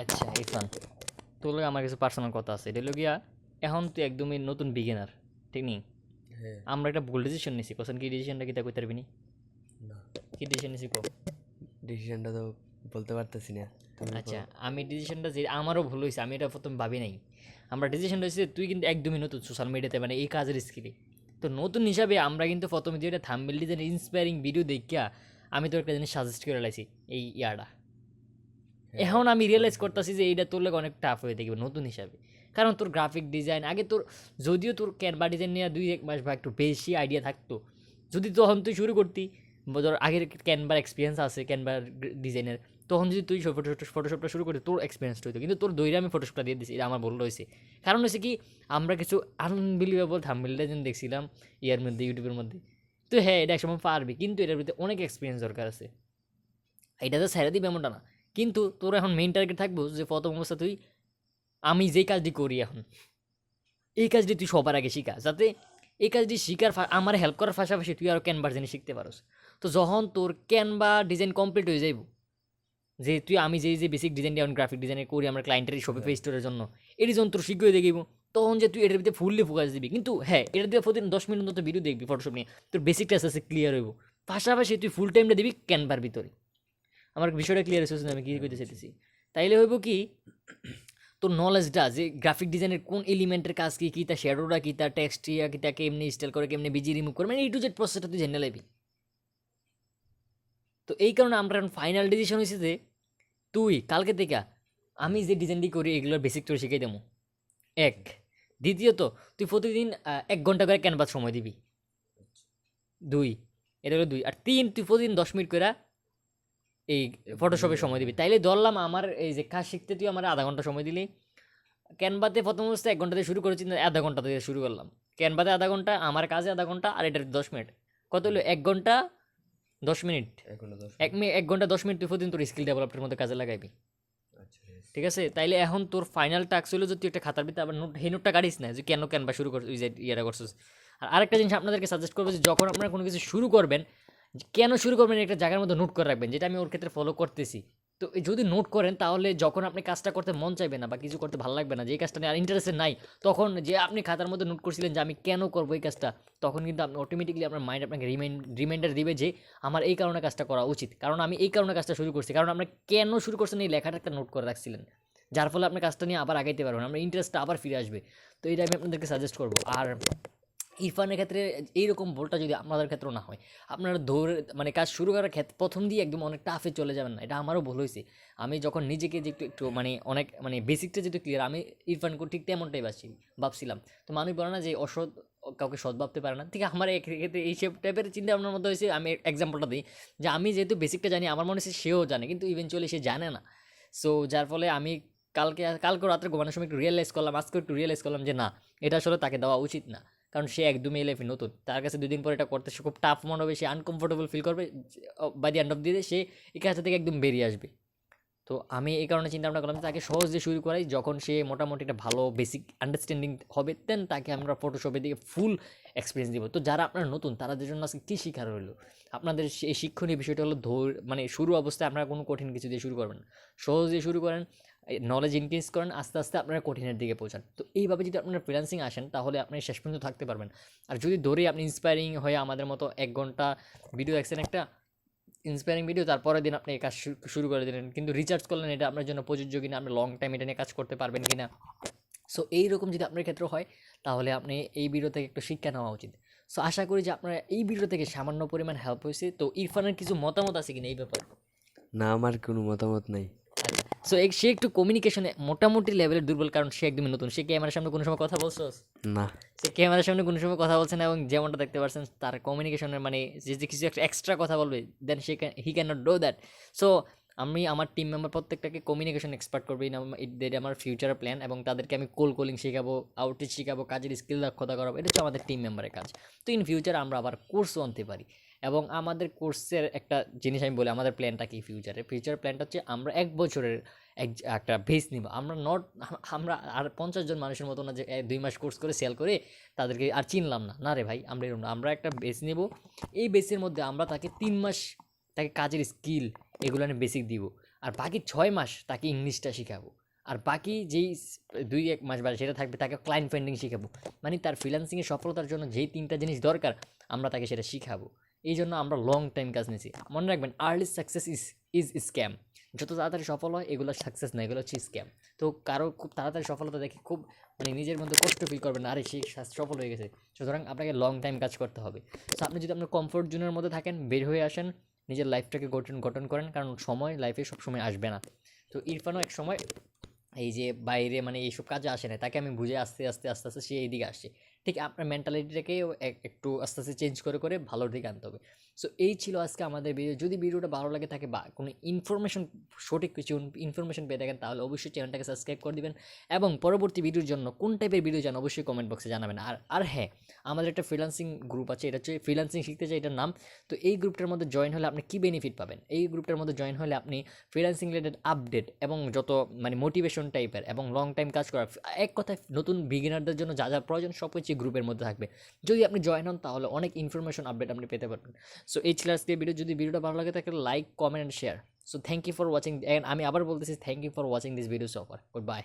আচ্ছা ইরফান, তোর লগে আমার কিছু পার্সোনাল কথা আছে। এটা হলো গিয়া, এখন তুই একদমই নতুন বিগিনার, ঠিক নি? হ্যাঁ। আমরা একটা ভুল ডিসিশন নিছি, কোসেন কি ডিসিশনটা কি তা কইতে পারবি নি? না, কি ডিসিশন নিছি কো? ডিসিশনটা তো বলতে পারতেছি না, তুমি আচ্ছা, কও। আমি ডিসিশনটা যে আমারও ভুল হয়েছে, আমি এটা প্রথম ভাবি নাই। আমরা ডিসিশনটা হয়েছে, তুই কিন্তু একদমই নতুন সোশ্যাল মিডিয়াতে, মানে এই কাজের স্কিলে। তো নতুন হিসাবে আমরা কিন্তু প্রথমে যে এটা থাম্বনেল ডিজাইন ইন্সপায়ারিং ভিডিও দেখিয়া আমি তোর একটা জিনিস সাজেস্ট করে লাইছি, এই ইয়াটা। হ্যাঁ, এখন আমি রিয়েলাইজ শুনছি। করতেছি যে এইটা তোর লাগে অনেক টাফ হয়ে থাকবে নতুন হিসাবে। কারণ তোর গ্রাফিক ডিজাইন আগে তোর, যদিও তোর ক্যানভা ডিজাইন নিয়ে 2-1 মাস বা একটু বেশি আইডিয়া থাকতো, যদি তখন তুই শুরু করতি, বা ধর আগের ক্যানভার এক্সপিরিয়েন্স আছে ক্যানভার ডিজাইনের, তখন যদি তুই ফটোশপটা শুরু করতি, তোর এক্সপিরিয়েন্সটা হইতো। কিন্তু তোর দইরে আমি ফটোশপটা দিয়ে দিছি, এটা আমার ভুল হয়েছে। কারণ হচ্ছে কি, আমরা কিছু আনবিলিভেবল থাম্বনেল ডিজাইন দেখছিলাম ইয়ার মধ্যে, ইউটিউবের মধ্যে। তো হ্যাঁ, এটা একসময় পারবি, কিন্তু এটার ভিতরে অনেক এক্সপিরিয়েন্স দরকার আছে। এটা তো ছেড়ে দিবে এমনটা না। কিন্তু তোর এখন মেইন টার্গেট থাকবো যে প্রথম অবস্থা তুই, আমি যেই কাজটি করি এখন, এই কাজটি তুই সবার আগে শিখা, যাতে এই কাজটি শিখার আমার হেল্প করার পাশাপাশি তুই আরও ক্যানভার জিনিস শিখতে পারোস। তো যখন তোর ক্যানভা ডিজাইন কমপ্লিট হয়ে যাইব, যে তুই আমি যে বেসিক ডিজাইন যেমন গ্রাফিক ডিজাইনে করি আমরা ক্লায়েন্টের শপিফাই হ্যাঁ, স্টোরের জন্য, এটি যখন তোর শিখিয়ে দেখিব, তখন যে তুই এটার ভিতরে ফুললি ফোকাস দিবি। কিন্তু হ্যাঁ, এটা দিয়ে প্রতিদিন 10 মিনিট মতো ভিডিও দেখবি ফটোশপ নিয়ে, তোর বেসিকটা আস্তে আস্তে ক্লিয়ার হইব। পাশাপাশি তুই ফুল টাইমটা দিবি ক্যানভার ভিতরে। আমার বিষয়টা ক্লিয়ার হচ্ছে আমি কি হ্যাঁ, কইতে বুঝছি। চাইতেছি? তাইলে হইব কি, তোর নলেজটা যে গ্রাফিক ডিজাইনের কোন এলিমেন্টের কাজ কি কি, তার শ্যাডোটা কি, তার টেক্সটিয়া কি, তাকে এমনি স্টাইল করে, কেমনি বিজি রিমুভ করে, মানে এই টু জেড প্রসেসটা তুই জেনে লাইবি। তো এই কারণে আমরা এখন ফাইনাল ডিসিশন হয়েছে যে তুই কালকে থেকে আমি হ্যাঁ, যে ডিজাইনটি করি এগুলোর বেসিক তোর শিখাই দেবো, এক। দ্বিতীয়ত, তুই প্রতিদিন 1 ঘন্টা করে ক্যানভাস সময় দিবি, আচ্ছা। দুই। এটা হলো দুই। আর তিন, তুই প্রতিদিন 10 মিনিট করে এই ফটোশপে সময় দিবি। হ্যাঁ, তাইলে ধরলাম আমার এই যে কাজ শিখতে তুই আমার আধা ঘন্টা সময় দিলি, ক্যানভাতে প্রথম অবস্থায় 1 ঘন্টা দিয়ে শুরু করেছি, আধা ঘন্টা দিয়ে শুরু করলাম। ক্যানভাতে আধা ঘন্টা, আমার কাজে আধা ঘন্টা, আর এটার 10 মিনিট, কত হলো? হুম, 1 ঘন্টা 10 মিনিট। এখনো 10 এক মিনিট মিনিট 1 ঘন্টা 10 মিনিট তুই প্রতিদিন তোর স্কিল ডেভেলপের মধ্যে কাজে লাগাইবি। আচ্ছা, yes. ঠিক আছে? তাইলে এখন তোর ফাইনাল টাস্ক হলো যে তুই একটা খাতার ভিতরে আবার নোট, সেই নোটটা কাটিস না যে কেন ক্যানভা শুরু করছিস, ওই যে ইয়েটা করছিস। আর আরেকটা জিনিস আপনাদেরকে সাজেস্ট করবো, যে যখন আপনারা কোনো কিছু শুরু করবেন, যে কেন শুরু করবেন একটা জায়গার মধ্যে নোট করে রাখবেন, যেটা আমি ওর ক্ষেত্রে ফলো করতেছি। তো এই যদি নোট করেন, তাহলে যখন আপনি কাজটা করতে মন চাইবে না বা কিছু করতে ভালো লাগবে না, যে এই কাজটা নিয়ে আর ইন্টারেস্টেড নাই, তখন যে আপনি খাতার মধ্যে নোট করছিলেন যে আমি কেন করবো এই কাজটা, তখন কিন্তু আপনি অটোমেটিকলি আপনার মাইন্ড আপনাকে রিমাইন্ডার দিবে যে আমার এই কারণে কাজটা করা উচিত, কারণ আমি এই কারণে কাজটা শুরু করছি, কারণ আমরা কেন শুরু করছেন এই লেখাটা একটা নোট করে রাখছিলেন, যার ফলে আপনি কাজটা নিয়ে আবার আগাইতে পারবেন, আমরা ইন্টারেস্টটা আবার ফিরে আসবে। তো এটা আমি আপনাদেরকে সাজেস্ট করবো। আর ইরফানের ক্ষেত্রে এইরকম ভুলটা যদি আপনাদের ক্ষেত্রেও না হয়, আপনারা ধরে মানে কাজ শুরু করার ক্ষেত্রে প্রথম দিয়ে একদম অনেক টাফে চলে যাবেন না, এটা আমারও ভুল হয়েছে। আমি যখন নিজেকে যে একটু একটু মানে অনেক মানে বেসিকটা যেহেতু ক্লিয়ার, আমি ইরফানকে ঠিক তেমনটাই ভাবছিলাম। তো মানুষ বলে না যে অসৎ কাউকে সৎ ভাবতে পারে না, ঠিক আমার ক্ষেত্রে এই সব টাইপের চিন্তা ভাবনার মধ্যে হয়েছে। আমি এক্সাম্পলটা দিই, যে আমি যেহেতু বেসিকটা জানি, আমার মনে হচ্ছে সেও জানে, কিন্তু ইভেনচুয়ালি সে জানে না। সো যার ফলে আমি কালকে রাত্রে ঘুমানোর সময় একটু রিয়েলাইজ করলাম, আজকে একটু রিয়েলাইজ করলাম যে না, এটা আসলে তাকে দেওয়া উচিত না। কারণ সে একদমই এই লাইফে নতুন, তার কাছে 2 দিন পরে এটা করতে সে খুব টাফ মনে হবে, সে আনকমফোর্টেবল ফিল করবে, by the end of the day সে এই কাজটা থেকে একদম বেরিয়ে আসবে। তো আমি এই কারণে চিন্তা ভাবনা করলাম যে তাকে সহজ দিয়ে শুরু করাই, যখন সে মোটামুটি একটা ভালো বেসিক আন্ডারস্ট্যান্ডিং হবে, দেন তাকে আমরা ফটোশপের দিকে ফুল এক্সপিরিয়েন্স দিব। তো যারা আপনারা নতুন, তাদের জন্য আজকে কী শিখার হলো, আপনাদের এই শিক্ষণীয় বিষয়টা হলো মানে শুরু অবস্থায় আপনারা কোনো কঠিন কিছু দিয়ে শুরু করবেন না, সহজ দিয়ে শুরু করেন, নলেজ ইনক্রিজ করেন, আস্তে আস্তে আপনারা কঠিনের দিকে পৌঁছান। তো এইভাবে যদি আপনারা ফ্রিল্যান্সিং আসেন, তাহলে আপনি শেষ পর্যন্ত থাকতে পারবেন। আর যদি ধরে আপনি ইন্সপায়ারিং হয়ে আমাদের মতো 1 ঘন্টা ভিডিও দেখছেন, একটা ইন্সপায়ারিং ভিডিও, তারপরের দিন আপনি এই কাজ শুরু করে দিলেন, কিন্তু রিচার্জ করলেন, এটা আপনার জন্য প্রযোজ্য কিনা, আপনি লং টাইম এটা নিয়ে কাজ করতে পারবেন কিনা। সো এইরকম যদি আপনার ক্ষেত্রে হয়, তাহলে আপনি এই ভিডিও থেকে একটু শিক্ষা নেওয়া উচিত। সো আশা করি যে আপনার এই ভিডিও থেকে সামান্য পরিমাণ হেল্প হয়েছে। তো ইরফানের কিছু মতামত আছে কিনা এই ব্যাপারে? না, আমার কোনো মতামত নাই। আচ্ছা, সো সে একটু কমিউনিকেশনে মোটামুটি লেভেলের দুর্বল, কারণ সে একদমই নতুন। সে ক্যামেরার সামনে কোনো সময় কথা বলছোস? না। সে ক্যামেরার সামনে কোনো সময় কথা বলছে না, এবং যেমনটা দেখতে পাচ্ছেন তার কমিউনিকেশনের মানে যে কিছু একটা এক্সট্রা কথা বলবে, then he can not do that. So আমি আমার টিম মেম্বার প্রত্যেকটাকে কমিউনিকেশন এক্সপার্ট করবো, এটা আমার ফিউচার প্ল্যান, এবং তাদেরকে আমি কলিং শেখাবো, আউটরিচ শেখাবো, কাজের স্কিল দক্ষতা করাবো। এটা হচ্ছে আমাদের টিম মেম্বারের কাজ। তো ইন ফিউচার আমরা আবার কোর্সও আনতে পারি, এবং আমাদের কোর্সের একটা জিনিস আমি বলি, আমাদের প্ল্যানটা কি ফিউচার প্ল্যানটা হচ্ছে আমরা 1 বছরের একটা বেস নিব। আমরা আর 50 জন মানুষের মতো না যে 2 মাস কোর্স করে সেল করে তাদেরকে আর চিনলাম না, না রে ভাই, আমরা এরকম না। আমরা একটা বেস নেব, এই বেসের মধ্যে আমরা তাকে 3 মাস তাকে কাজের স্কিল এগুলো নিয়ে বেসিক দিব। আর বাকি 6 মাস তাকে ইংলিশটা শেখাবো, আর বাকি যেই 2-1 মাস বাদে সেটা থাকবে তাকে ক্লায়েন্ট ফাইন্ডিং শেখাবো। মানে তার ফ্রিল্যান্সিংয়ের সফলতার জন্য যেই 3টা জিনিস দরকার আমরা তাকে সেটা শিখাবো। এই জন্য আমরা লং টাইম কাজ নিয়েছি। মনে রাখবেন, আর্লি সাকসেস ইজ স্ক্যাম। যত তাড়াতাড়ি সফল হয় এগুলো সাকসেস না, এগুলো হচ্ছে স্ক্যাম। তো কারো খুব তাড়াতাড়ি সফলতা দেখে খুব মানে নিজের মধ্যে কষ্ট ফিল করবেন, আরে সে সফল হয়ে গেছে। সুতরাং আপনাকে লং টাইম কাজ করতে হবে। সো আপনি যদি আপনার কমফোর্ট জোনের মধ্যে থাকেন, বের হয়ে আসেন, নিজের লাইফটাকে গঠন করেন, কারণ সময় লাইফে সবসময় আসবে না। তো ইরফানও এক সময় এই যে বাইরে মানে এইসব কাজে আসে না, তাকে আমি বুঝে আস্তে আস্তে আস্তে আস্তে সে এইদিকে আসছে। ঠিক আপনার মেন্টালিটিটাকেও একটু আস্তে আস্তে চেঞ্জ করে করে ভালোর দিকে আনতে হবে। সো এই ছিল আজকে আমাদের ভিডিও। যদি ভিডিওটা ভালো লাগে থাকে বা কোনো ইনফরমেশন, সঠিক কিছু ইনফরমেশন পেয়ে থাকেন, তাহলে অবশ্যই চ্যানেলটাকে সাবস্ক্রাইব করে দিবেন, এবং পরবর্তী ভিডিওর জন্য কোন টাইপের ভিডিও চান অবশ্যই কমেন্ট বক্সে জানাবেন। আর হ্যাঁ, আমাদের একটা ফ্রিল্যান্সিং গ্রুপ আছে, এটা হচ্ছে ফ্রিল্যান্সিং শিখতে চাই এটার নাম। তো এই গ্রুপটার মধ্যে জয়েন হলে আপনি কী বেনিফিট পাবেন? এই গ্রুপটার মধ্যে জয়েন হলে আপনি ফ্রিল্যান্সিং রিলেটেড আপডেট এবং যত মানে মোটিভেশন টাইপের এবং লং টাইম কাজ করা, এক কথায় নতুন বিগিনারদের জন্য যা যা প্রয়োজন সব কিছু গ্রুপের মধ্যে থাকবে। যদি আপনি জয়েন হন তাহলে অনেক ইনফরমেশন আপডেট আপনি পেতে পারবেন। সো এই ছিল আজকে ভিডিও। যদি ভিডিওটা ভালো লাগে তাহলে like, comment and share. So thank you for watching, and আমি আবার বলতেছি thank you for watching this video so far. Good bye.